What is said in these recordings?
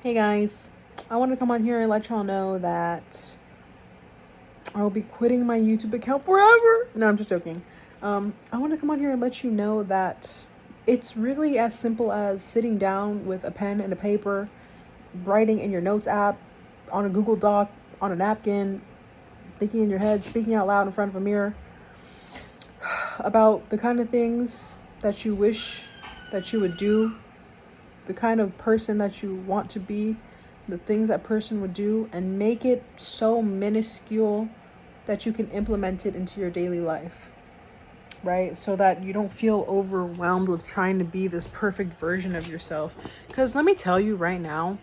Hey guys, I wanted to come on here and let y'all know that I will be quitting my YouTube account forever. No, I'm just joking. I want to come on here and let you know that it's really as simple as sitting down with a pen and a paper, writing in your notes app, on a Google Doc, on a napkin, thinking in your head, speaking out loud in front of a mirror about the kind of things that you wish that you would do, the kind of person that you want to be, the things that person would do, and make it so minuscule that you can implement it into your daily life, right? So that you don't feel overwhelmed with trying to be this perfect version of yourself. Because let me tell you right now,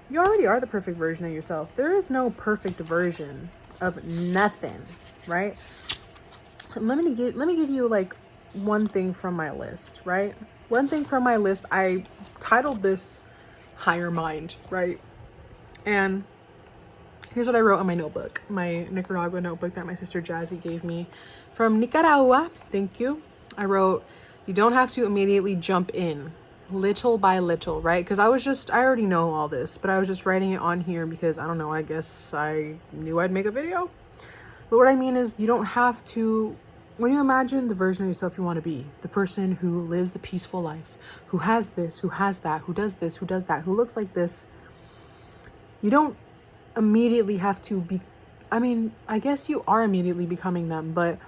you already are the perfect version of yourself. There is no perfect version of nothing, right? Let me give you like one thing from my list, right? One thing from my list. I titled this Higher Mind, right? And here's what I wrote in my notebook, my Nicaragua notebook that my sister Jazzy gave me from Nicaragua. Thank you. I wrote, you don't have to immediately jump in, little by little, right? Because I already know all this, but I was just writing it on here because I don't know, I guess I knew I'd make a video. But what I mean is, you don't have to, when you imagine the version of yourself you want to be, the person who lives the peaceful life, who has this, who has that, who does this, who does that, who looks like this, you don't immediately have to be, I mean, I guess you are immediately becoming them, but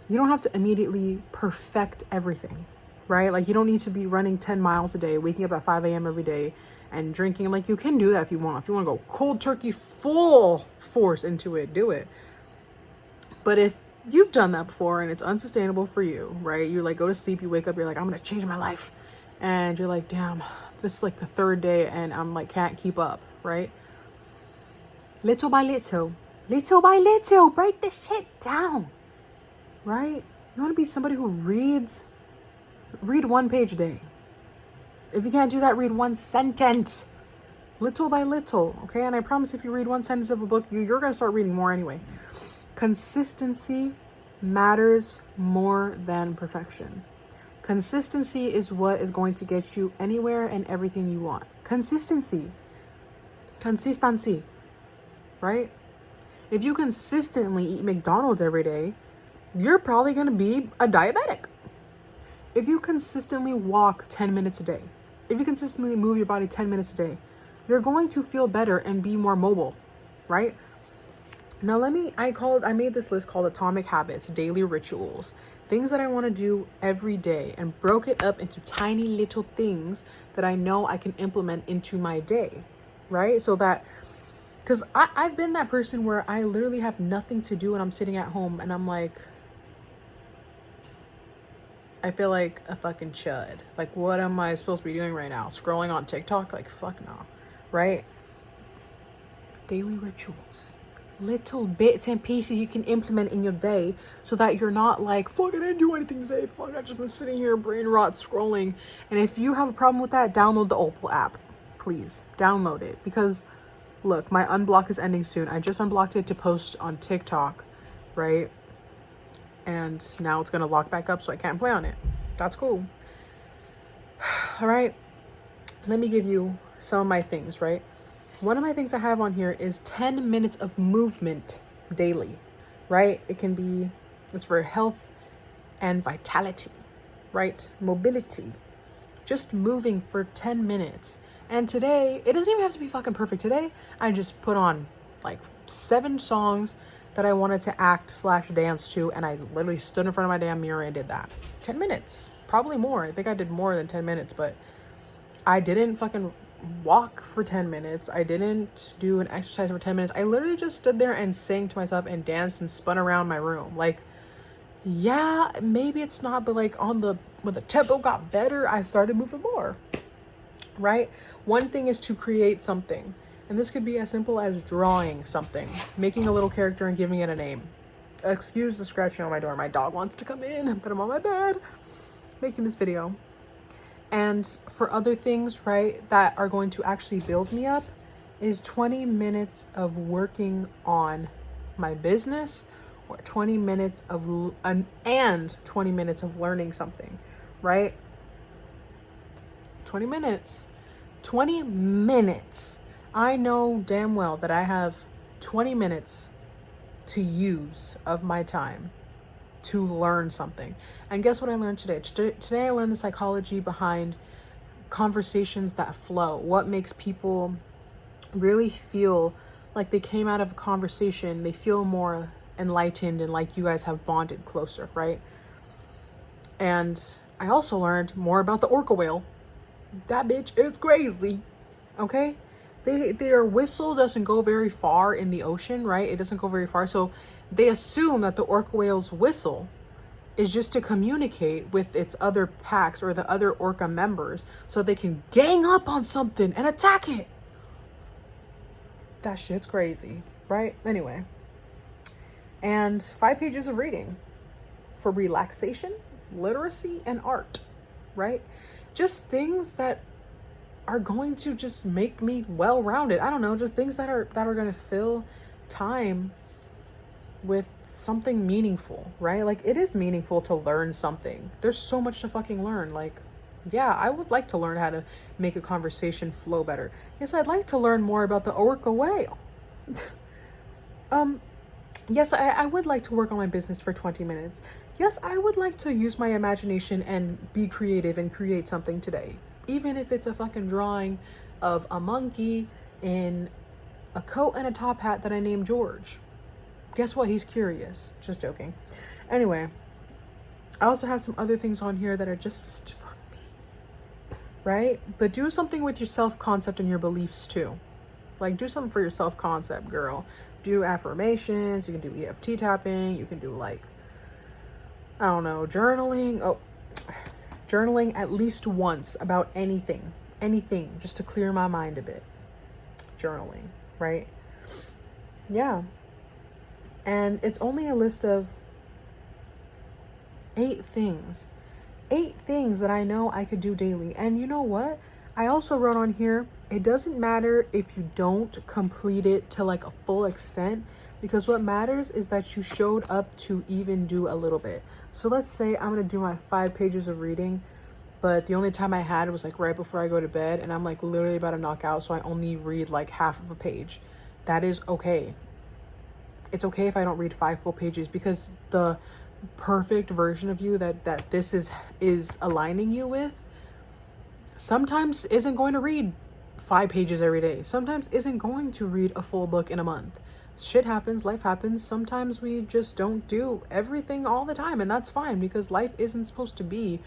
you don't have to immediately perfect everything, right? Like, you don't need to be running 10 miles a day, waking up at 5 a.m. every day and drinking. Like, you can do that if you want. If you want to go cold turkey, full force into it, do it. But if you've done that before and it's unsustainable for you, right? You like go to sleep, you wake up, you're like, I'm going to change my life. And you're like, damn, this is like the third day and I'm like, can't keep up, right? Little by little, break this shit down, right? You want to be somebody who read one page a day. If you can't do that, read one sentence, little by little, okay? And I promise if you read one sentence of a book, you're going to start reading more anyway. Consistency matters more than perfection. Consistency is what is going to get you anywhere and everything you want. Consistency, right? If you consistently eat McDonald's every day, you're probably going to be a diabetic. If you consistently walk 10 minutes a day, if you consistently move your body 10 minutes a day, you're going to feel better and be more mobile, right? Now I made this list called Atomic Habits, Daily Rituals, things that I want to do every day, and broke it up into tiny little things that I know I can implement into my day, right? So that, because I've been that person where I literally have nothing to do and I'm sitting at home and I'm like, I feel like a fucking chud. Like, what am I supposed to be doing right now? Scrolling on TikTok? Like, fuck no, right? Daily rituals. Little bits and pieces you can implement in your day so that you're not like, fuck, I didn't do anything today. Fuck, I just been sitting here brain rot scrolling. And if you have a problem with that, download the Opal app. Please, download it. Because, look, my unblock is ending soon. I just unblocked it to post on TikTok, right? And now it's going to lock back up so I can't play on it. That's cool. All right. Let me give you some of my things, right? One of my things I have on here is 10 minutes of movement daily, right? It's for health and vitality, right? Mobility, just moving for 10 minutes. And today, it doesn't even have to be fucking perfect. Today, I just put on like 7 songs that I wanted to act/dance to. And I literally stood in front of my damn mirror and did that. 10 minutes, probably more. I think I did more than 10 minutes, but I didn't fucking walk for 10 minutes. I didn't do an exercise for 10 minutes. I literally just stood there and sang to myself and danced and spun around my room. Like, yeah, maybe it's not, but like when the tempo got better, I started moving more, right? One thing is to create something. And this could be as simple as drawing something, making a little character and giving it a name. Excuse the scratching on my door. My dog wants to come in, but I'm on my bed making this video. And for other things, right, that are going to actually build me up is 20 minutes of working on my business, or 20 minutes of, and 20 minutes of learning something, right? 20 minutes. 20 minutes. I know damn well that I have 20 minutes to use of my time to learn something. And guess what I learned today? Today I learned the psychology behind conversations that flow. What makes people really feel like they came out of a conversation, they feel more enlightened and like you guys have bonded closer, right? And I also learned more about the orca whale. That bitch is crazy. Okay? Their whistle doesn't go very far in the ocean, right? It doesn't go very far. So they assume that the orca whale's whistle is just to communicate with its other packs or the other orca members so they can gang up on something and attack it. That shit's crazy, right? Anyway. And 5 pages of reading for relaxation, literacy, and art, right? Just things that are going to just make me well-rounded. I don't know, just things that are going to fill time with something meaningful, right? Like, it is meaningful to learn something. There's so much to fucking learn. Like, yeah, I would like to learn how to make a conversation flow better. Yes, I'd like to learn more about the orca whale. Yes, I would like to work on my business for 20 minutes. Yes, I would like to use my imagination and be creative and create something today. Even if it's a fucking drawing of a monkey in a coat and a top hat that I named George. Guess what? He's curious. Just joking. Anyway, I also have some other things on here that are just for me, right? But do something with your self-concept and your beliefs too. Like, do something for your self-concept, girl. Do affirmations. You can do EFT tapping. You can do, like, I don't know, journaling. Oh, journaling at least once about anything, just to clear my mind a bit. Journaling, right? Yeah. And it's only a list of 8 things. 8 things that I know I could do daily. And you know what? I also wrote on here, it doesn't matter if you don't complete it to like a full extent, because what matters is that you showed up to even do a little bit. So let's say I'm going to do my 5 pages of reading, but the only time I had was like right before I go to bed, and I'm like literally about to knock out, so I only read like half of a page. That is okay. It's okay if I don't read 5 full pages, because the perfect version of you that this is aligning you with sometimes isn't going to read 5 pages every day. Sometimes isn't going to read a full book in a month. Shit happens, life happens. Sometimes we just don't do everything all the time, and that's fine, because life isn't supposed to be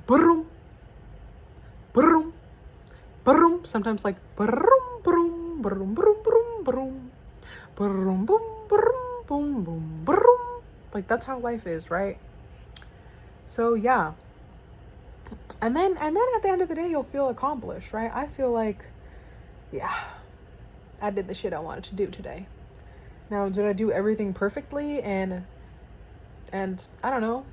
brum, brum, brum. Sometimes like brum, brum, brum, brum, brum, brum, brum, boom, brum, boom, boom, brum. Like, that's how life is, right? So yeah. And then at the end of the day, you'll feel accomplished, right? I feel like, yeah, I did the shit I wanted to do today. Now, did I do everything perfectly? And I don't know.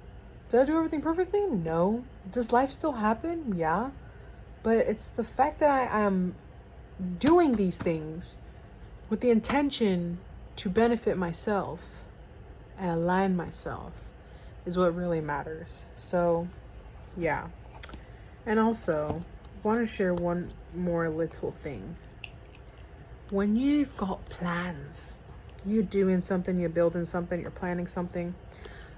Did I do everything perfectly? No. Does life still happen? Yeah. But it's the fact that I am doing these things with the intention to benefit myself and align myself is what really matters. So, yeah. And also, I want to share one more little thing. When you've got plans, you're doing something, you're building something, you're planning something,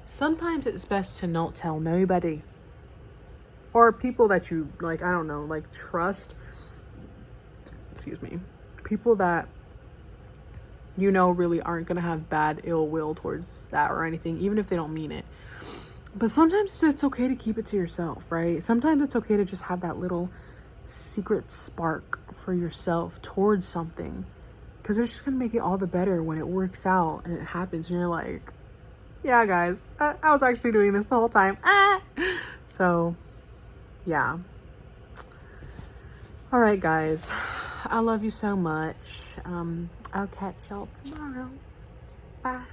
sometimes it's best to not tell nobody. Or people that you, like, I don't know, like, trust. Excuse me. People that you know really aren't going to have bad ill will towards that or anything, even if they don't mean it. But sometimes it's okay to keep it to yourself, right? Sometimes it's okay to just have that little secret spark for yourself towards something, because it's just going to make it all the better when it works out and it happens and you're like, yeah, guys, I was actually doing this the whole time. So, yeah. All right, guys. I love you so much. I'll catch y'all tomorrow. Bye.